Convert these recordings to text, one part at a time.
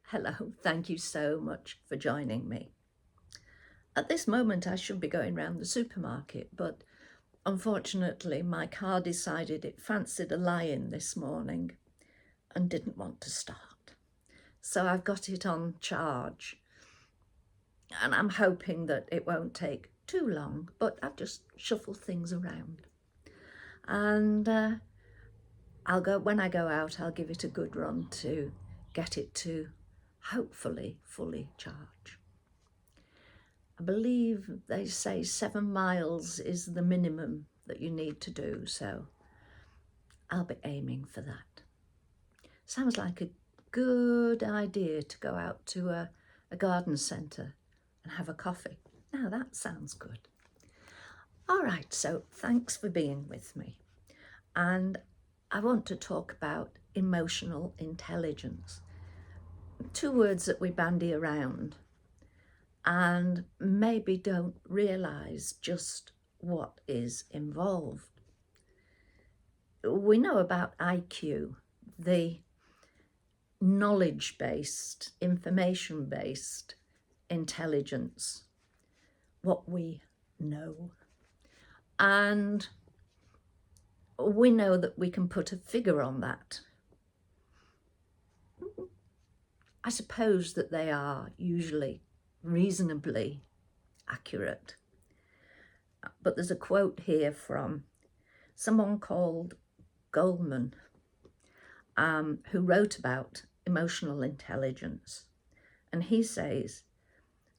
Hello, thank you so much for joining me. At this moment, I should be going round the supermarket, but unfortunately, my car decided it fancied a lie-in this morning and didn't want to start. So I've got it on charge, and I'm hoping that it won't take too long, but I've just shuffled things around. And when I go out, I'll give it a good run to get it to hopefully fully charge. I believe they say 7 miles is the minimum that you need to do, so I'll be aiming for that. Sounds like a good idea to go out to a garden centre and have a coffee. Now that sounds good. All right, so thanks for being with me. And I want to talk about emotional intelligence. 2 words that we bandy around and maybe don't realise just what is involved. We know about IQ, the knowledge-based, information-based intelligence, what we know. And we know that we can put a figure on that. I suppose that they are usually reasonably accurate. But there's a quote here from someone called Goldman, who wrote about emotional intelligence. And he says,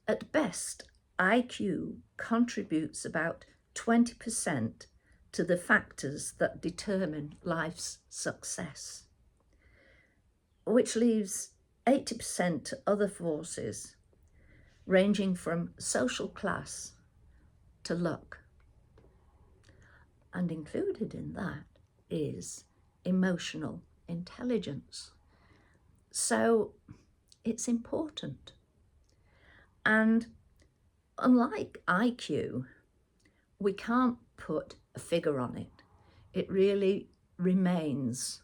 at best, IQ contributes about 20% to the factors that determine life's success, which leaves 80% to other forces, ranging from social class to luck. And included in that is emotional intelligence. So it's important. And unlike IQ, we can't put a figure on it. It really remains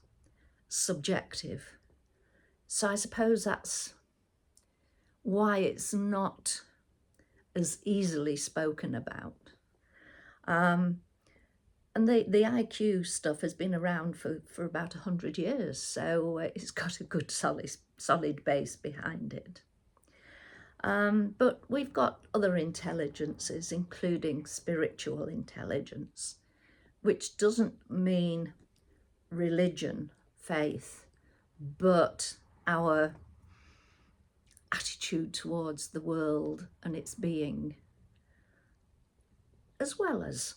subjective. So I suppose that's why it's not as easily spoken about. And the IQ stuff has been around for about 100 years, so it's got a good solid base behind it. But we've got other intelligences, including spiritual intelligence, which doesn't mean religion, faith, but our attitude towards the world and its being, as well as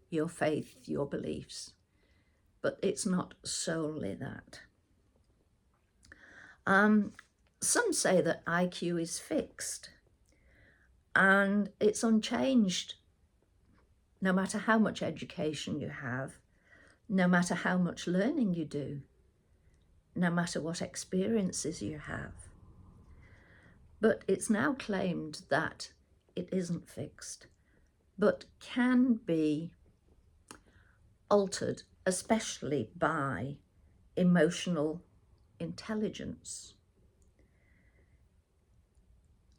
your faith, your beliefs, but it's not solely that. Some say that IQ is fixed and it's unchanged no matter how much education you have, no matter how much learning you do, no matter what experiences you have. But it's now claimed that it isn't fixed, but can be altered, especially by emotional intelligence.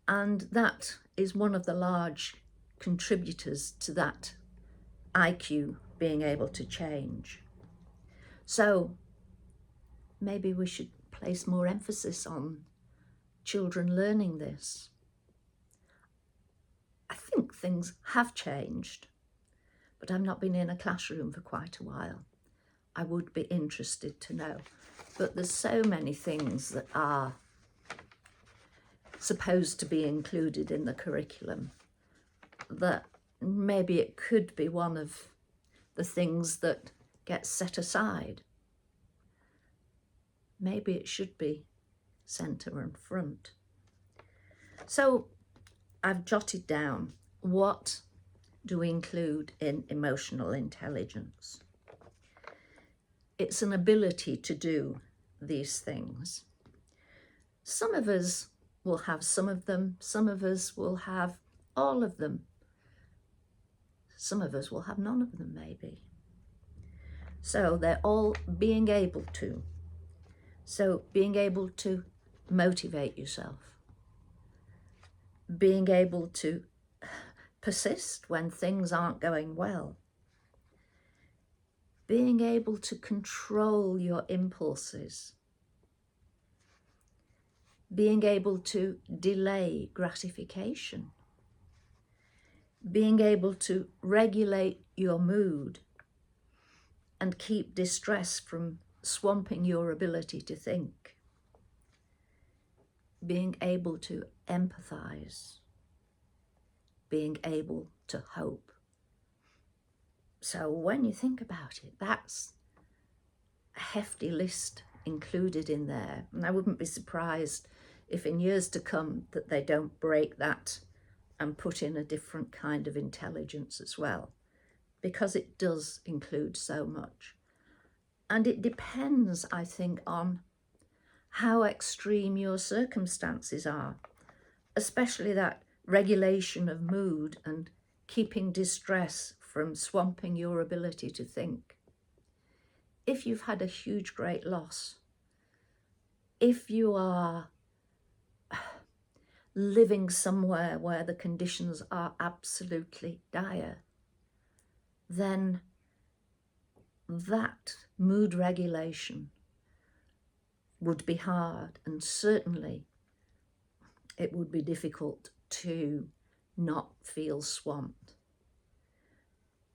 And that is one of the large contributors to that IQ being able to change. So maybe we should place more emphasis on children learning this. I think things have changed, but I've not been in a classroom for quite a while. I would be interested to know. But there's so many things that are supposed to be included in the curriculum that maybe it could be one of the things that gets set aside. Maybe it should be centre and front. So I've jotted down what do we include in emotional intelligence. It's an ability to do these things. Some of us will have some of them, some of us will have all of them, some of us will have none of them maybe. So they're all being able to. So being able to motivate yourself, being able to persist when things aren't going well, being able to control your impulses, being able to delay gratification, being able to regulate your mood and keep distress from swamping your ability to think, being able to empathize, being able to hope. So when you think about it, that's a hefty list included in there. And I wouldn't be surprised if in years to come that they don't break that and put in a different kind of intelligence as well, because it does include so much. And it depends, I think, on how extreme your circumstances are, especially that regulation of mood and keeping distress from swamping your ability to think. If you've had a huge, great loss, if you are living somewhere where the conditions are absolutely dire, then that mood regulation would be hard, and certainly it would be difficult to not feel swamped.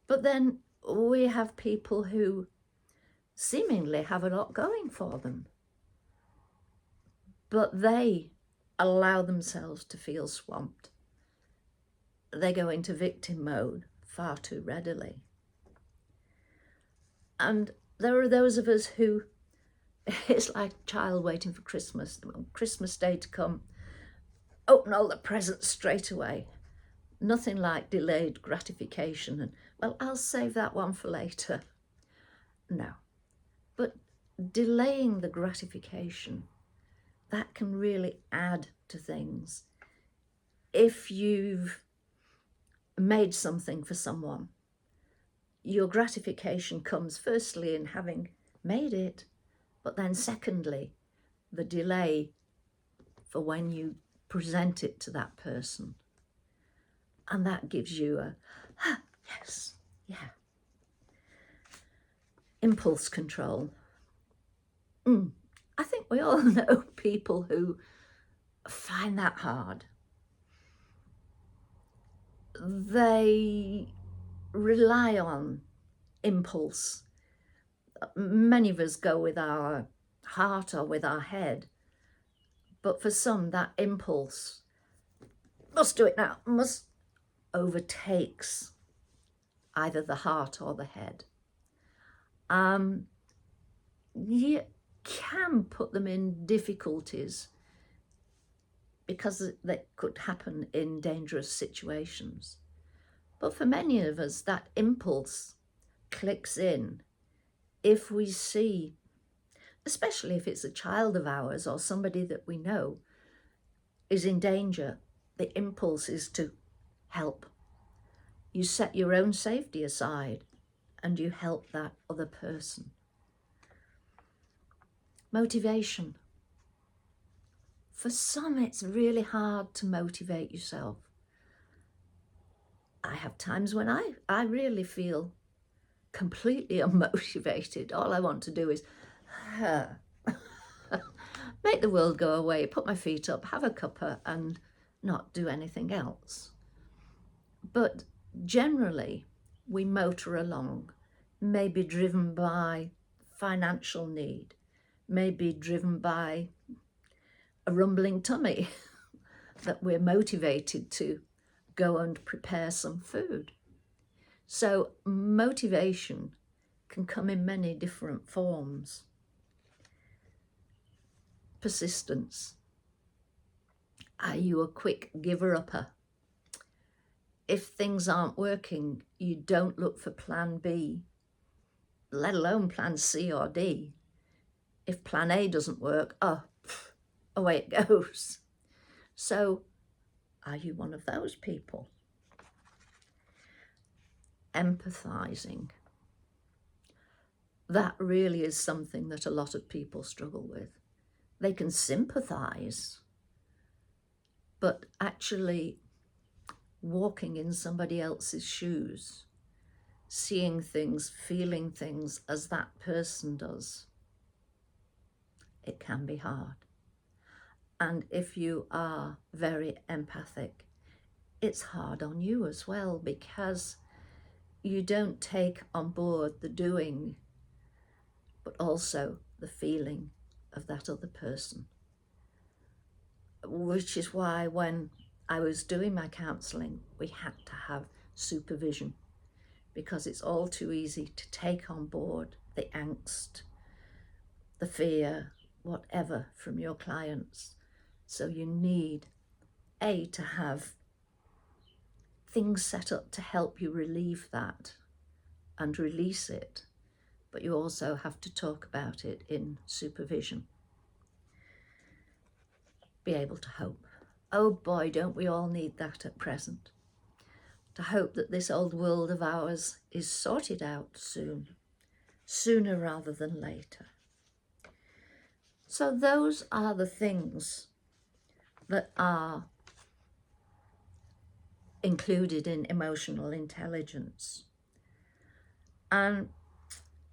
But then we have people who seemingly have a lot going for them, but they allow themselves to feel swamped. They go into victim mode far too readily. And there are those of us who, it's like a child waiting for Christmas Day to come, open all the presents straight away. Nothing like delayed gratification and, well, I'll save that one for later. No, but delaying the gratification, that can really add to things. If you've made something for someone, your gratification comes firstly in having made it, but then secondly, the delay for when you present it to that person. And that gives you a, yes, yeah. Impulse control. I think we all know people who find that hard. They rely on impulse. Many of us go with our heart or with our head, but for some that impulse, must do it now, overtakes either the heart or the head. You can put them in difficulties because that could happen in dangerous situations. But for many of us, that impulse clicks in if we see, especially if it's a child of ours or somebody that we know is in danger, the impulse is to help. You set your own safety aside and you help that other person. Motivation. For some, it's really hard to motivate yourself. I have times when I really feel completely unmotivated. All I want to do is make the world go away, put my feet up, have a cuppa and not do anything else. But generally, we motor along, maybe driven by financial need, maybe driven by a rumbling tummy that we're motivated to go and prepare some food. So motivation can come in many different forms. Persistence. Are you a quick giver-upper? If things aren't working, you don't look for plan B, let alone plan C or D. If plan A doesn't work, away it goes. So are you one of those people? Empathizing. That really is something that a lot of people struggle with. They can sympathise, but actually walking in somebody else's shoes, seeing things, feeling things as that person does, it can be hard. And if you are very empathic, it's hard on you as well, because you don't take on board the doing, but also the feeling of that other person. Which is why when I was doing my counselling, we had to have supervision, because it's all too easy to take on board the angst, the fear, whatever from your clients. So you need, to have things set up to help you relieve that and release it, but you also have to talk about it in supervision. Be able to hope. Oh boy, don't we all need that at present. To hope that this old world of ours is sorted out soon, sooner rather than later. So those are the things that are included in emotional intelligence. And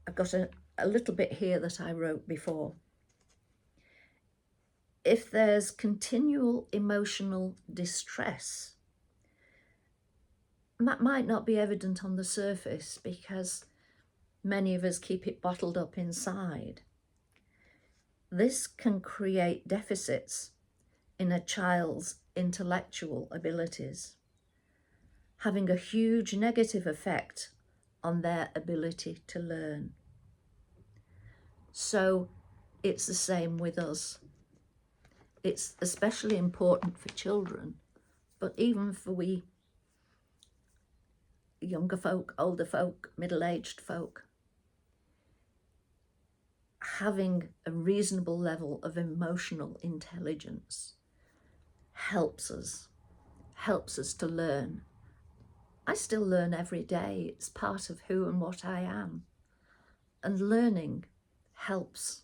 I've got a little bit here that I wrote before. If there's continual emotional distress, that might not be evident on the surface because many of us keep it bottled up inside. This can create deficits in a child's intellectual abilities, having a huge negative effect on their ability to learn. So it's the same with us. It's especially important for children, but even for we younger folk, older folk, middle-aged folk, having a reasonable level of emotional intelligence helps us to learn. I still learn every day. It's part of who and what I am. And learning helps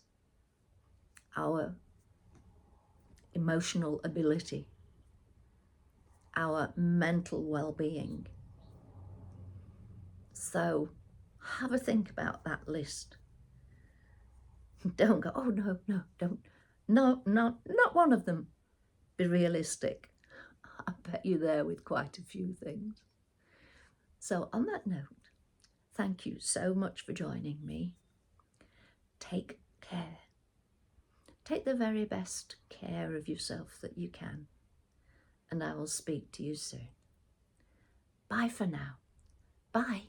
our emotional ability, our mental well-being. So have a think about that list. Don't go, oh no, don't. No, not one of them. Be realistic. I bet you're there with quite a few things. So on that note, thank you so much for joining me. Take care. Take the very best care of yourself that you can. And I will speak to you soon. Bye for now. Bye.